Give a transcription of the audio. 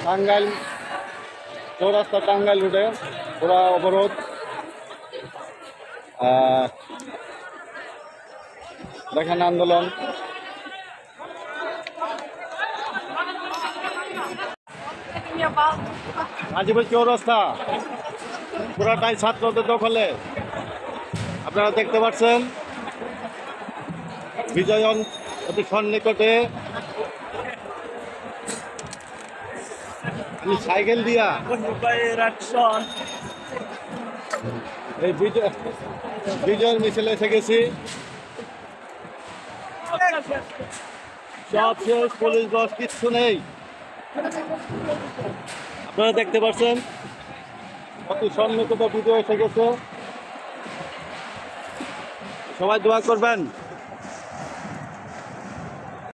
টাঙ্গাইল চৌরাস্তা টাঙ্গাইল রুটে পুরা অবরোধ। দেখেন আন্দোলন। গাজীপুর চৌরাস্তা পুরাটাই ছাত্রদের দখলে। আপনারা দেখতে পাচ্ছেন বিজয়ন অতি সন্নিকটে সাইকেল দিয়া এই বিজয়ের মিছিলে এসে গেছি। সব শেষ, পুলিশ বস কিচ্ছু নেই। আপনারা দেখতে পাচ্ছেন অতি সন্নিকটে বিজয় এসে গেছে। সবাই দোয়া করবেন।